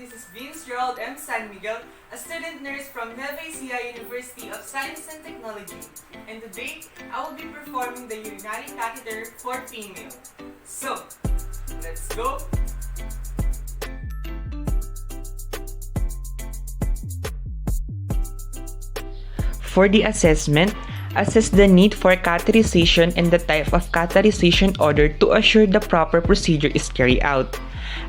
This is Vince Gerald M. San Miguel, a student nurse from Nueva Ecija University of Science and Technology. And today, I will be performing the urinary catheter for female. So, let's go! For the assessment, assess the need for catheterization and the type of catheterization ordered to assure the proper procedure is carried out.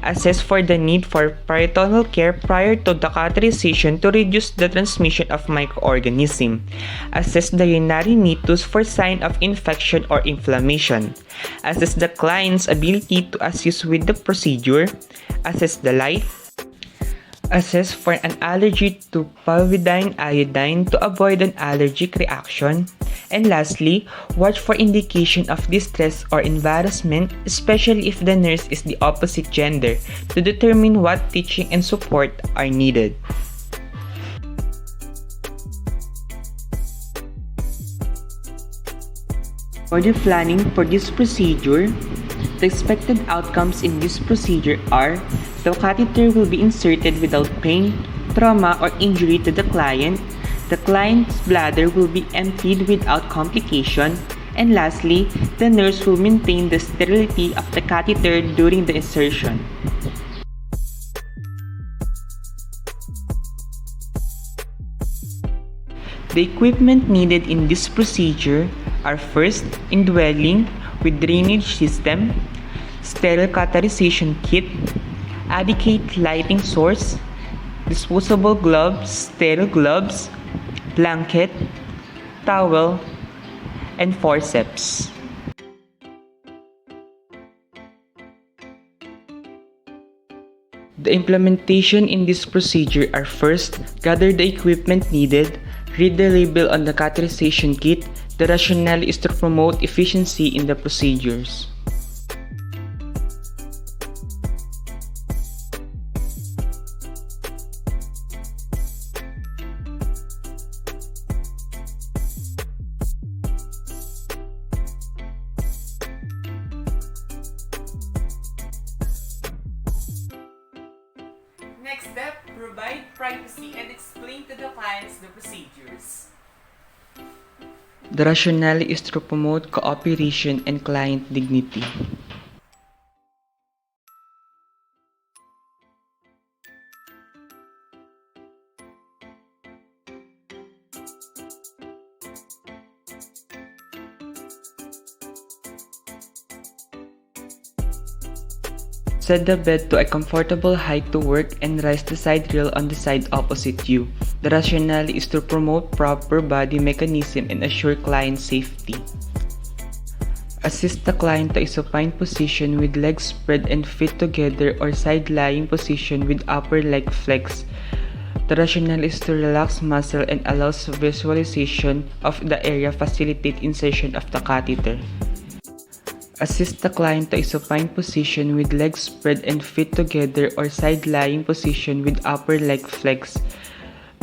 Assess for the need for peritoneal care prior to the catheterization to reduce the transmission of microorganisms. Assess the urinary meatus for sign of infection or inflammation. Assess the client's ability to assist with the procedure. Assess the life. Assess for an allergy to povidone iodine to avoid an allergic reaction. And lastly, watch for indication of distress or embarrassment, especially if the nurse is the opposite gender, to determine what teaching and support are needed. For the planning for this procedure, the expected outcomes in this procedure are: the catheter will be inserted without pain, trauma, or injury to the client's bladder will be emptied without complication, and lastly, the nurse will maintain the sterility of the catheter during the insertion. The equipment needed in this procedure are: first, indwelling with drainage system, sterile catheterization kit, adequate lighting source, disposable gloves, sterile gloves, blanket, towel, and forceps. The implementation in this procedure are: first, gather the equipment needed, read the label on the catheterization kit. The rationale is to promote efficiency in the procedures. Next step, provide privacy and explain to the clients the procedures. The rationale is to promote cooperation and client dignity. Set the bed to a comfortable height to work and rise the side rail on the side opposite you. The rationale is to promote proper body mechanism and assure client safety. Assist the client to a supine position with legs spread and feet together or side-lying position with upper leg flex. The rationale is to relax muscle and allows visualization of the area, facilitate insertion of the catheter. Assist the client to a supine position with legs spread and feet together or side-lying position with upper leg flex.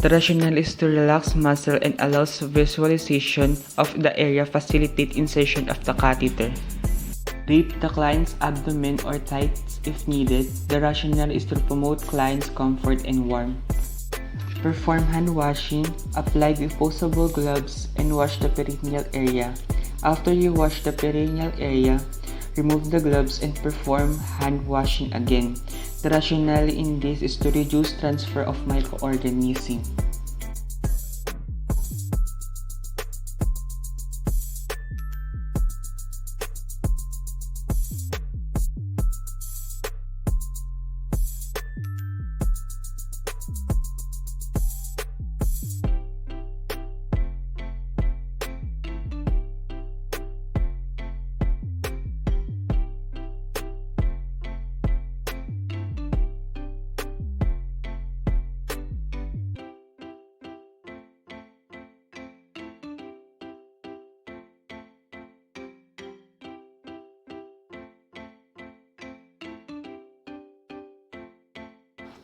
The rationale is to relax muscle and allows visualization of the area, facilitate insertion of the catheter. Drape the client's abdomen or tights if needed. The rationale is to promote client's comfort and warmth. Perform hand washing, apply disposable gloves, and wash the perineal area. After you wash the perineal area, remove the gloves and perform hand washing again. The rationale in this is to reduce transfer of microorganisms.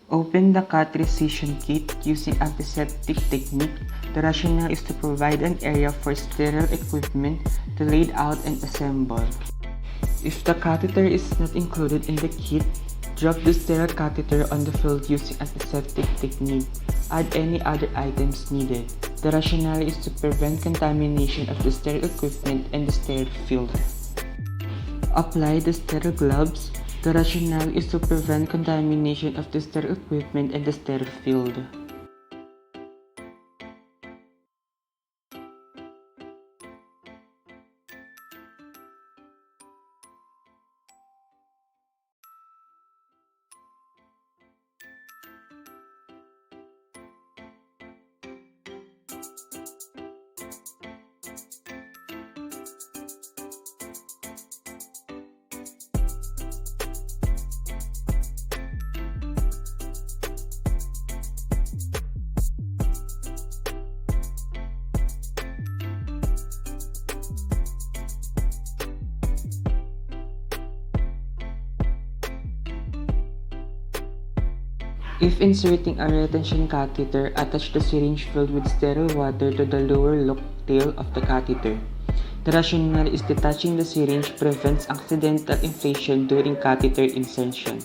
Open the catheterization kit using antiseptic technique. The rationale is to provide an area for sterile equipment to laid out and assemble. If the catheter is not included in the kit, Drop the sterile catheter on the field using antiseptic technique. Add any other items needed. The rationale is to prevent contamination of the sterile equipment and the sterile field. Apply the sterile gloves. The rationale is to prevent contamination of the sterile equipment and the sterile field. If inserting a retention catheter, attach the syringe filled with sterile water to the lower loop tail of the catheter. The rationale is detaching the syringe prevents accidental inflation during catheter insertion.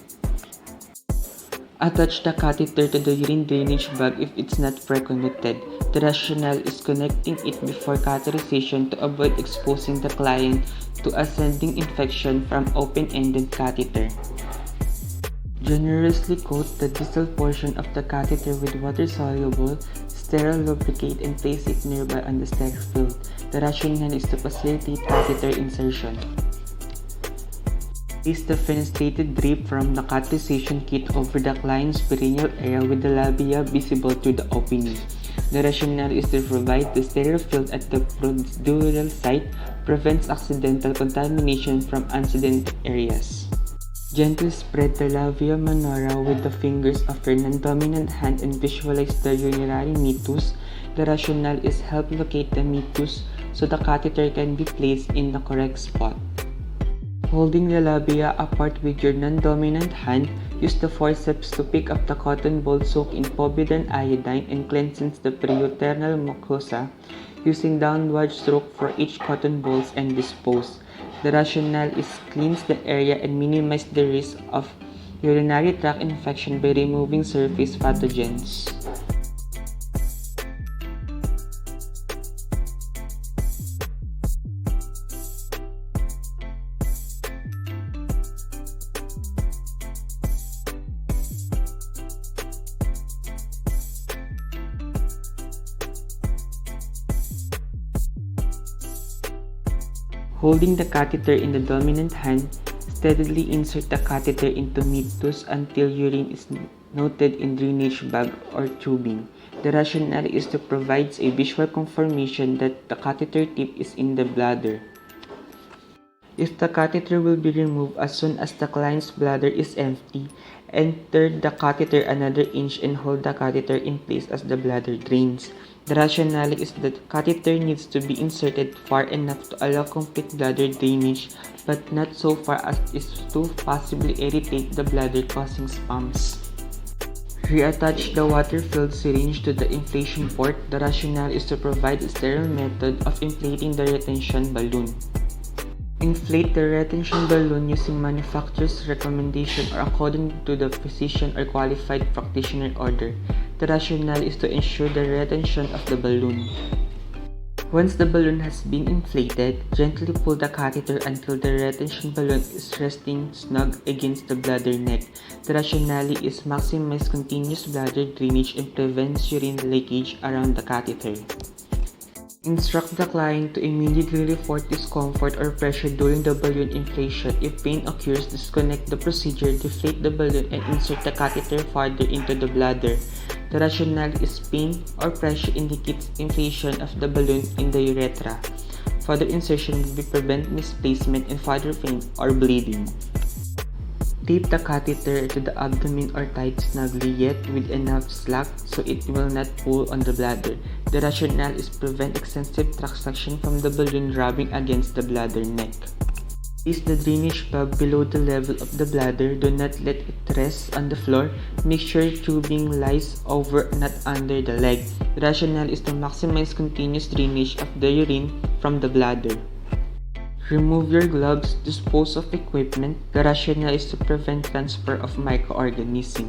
Attach the catheter to the urine drainage bag if it's not pre-connected. The rationale is connecting it before catheterization to avoid exposing the client to ascending infection from open-ended catheter. Generously coat the distal portion of the catheter with water-soluble, sterile lubricant and place it nearby on the sterile field. The rationale is to facilitate catheter insertion. Place the fenestrated drape from the catheterization kit over the client's perineal area with the labia visible through the opening. The rationale is to provide the sterile field at the procedural site, prevents accidental contamination from unsedated areas. Gently spread the labia minora with the fingers of your non-dominant hand and visualize the urinary meatus. The rationale is help locate the meatus so the catheter can be placed in the correct spot. Holding the labia apart with your non-dominant hand, use the forceps to pick up the cotton ball soaked in povidone iodine and cleanses the periuterine mucosa, using downward stroke for each cotton balls and dispose. The rationale is cleanse the area and minimize the risk of urinary tract infection by removing surface pathogens. Holding the catheter in the dominant hand, steadily insert the catheter into meatus until urine is noted in drainage bag or tubing. The rationale is to provide a visual confirmation that the catheter tip is in the bladder. If the catheter will be removed as soon as the client's bladder is empty, enter the catheter another inch and hold the catheter in place as the bladder drains. The rationale is that the catheter needs to be inserted far enough to allow complete bladder drainage, but not so far as is to possibly irritate the bladder causing spasms. Reattach the water-filled syringe to the inflation port. The rationale is to provide a sterile method of inflating the retention balloon. Inflate the retention balloon using manufacturer's recommendation or according to the physician or qualified practitioner order. The rationale is to ensure the retention of the balloon. Once the balloon has been inflated, gently pull the catheter until the retention balloon is resting snug against the bladder neck. The rationale is maximize continuous bladder drainage and prevents urine leakage around the catheter. Instruct the client to immediately report discomfort or pressure during the balloon inflation. If pain occurs, disconnect the procedure, deflate the balloon, and insert the catheter farther into the bladder. The rationale is pain or pressure indicates inflation of the balloon in the urethra. Further insertion will prevent misplacement and further pain or bleeding. Tape the catheter to the abdomen or tie it snugly yet with enough slack so it will not pull on the bladder. The rationale is prevent excessive tract suction from the balloon rubbing against the bladder neck. Place the drainage bag below the level of the bladder. Do not let it rest on the floor. Make sure tubing lies over, not under the leg. The rationale is to maximize continuous drainage of the urine from the bladder. Remove your gloves, dispose of equipment. The rationale is to prevent transfer of microorganisms.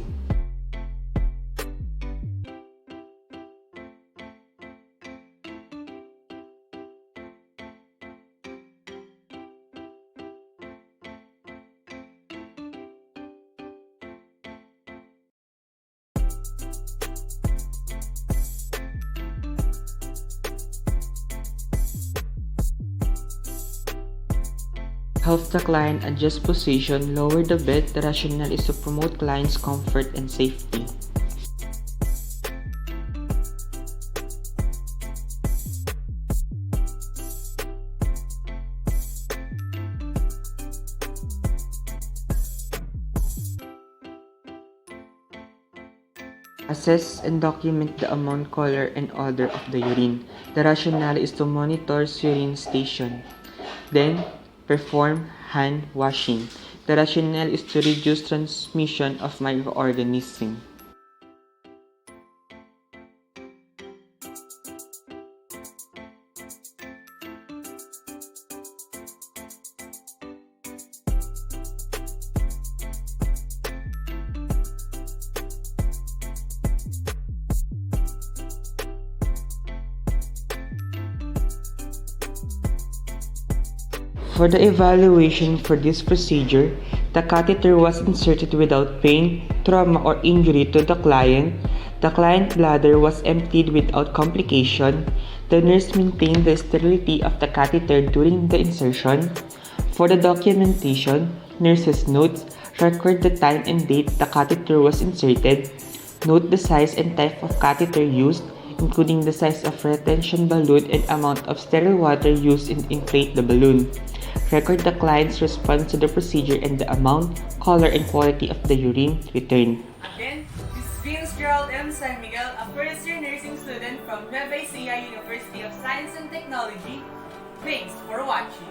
Help the client adjust position, lower the bed. The rationale is to promote client's comfort and safety. Assess and document the amount, color, and odor of the urine. The rationale is to monitor urine station. Then, perform hand washing. The rationale is to reduce transmission of microorganisms. For the evaluation for this procedure, the catheter was inserted without pain, trauma, or injury to the client. The client bladder was emptied without complication. The nurse maintained the sterility of the catheter during the insertion. For the documentation, nurse's notes record the time and date the catheter was inserted. Note the size and type of catheter used, including the size of retention balloon and amount of sterile water used to inflate the balloon. Record the client's response to the procedure and the amount, color, and quality of the urine returned. Again, this is Vince Gerald M. San Miguel, a first-year nursing student from Nueva Ecija University of Science and Technology. Thanks for watching.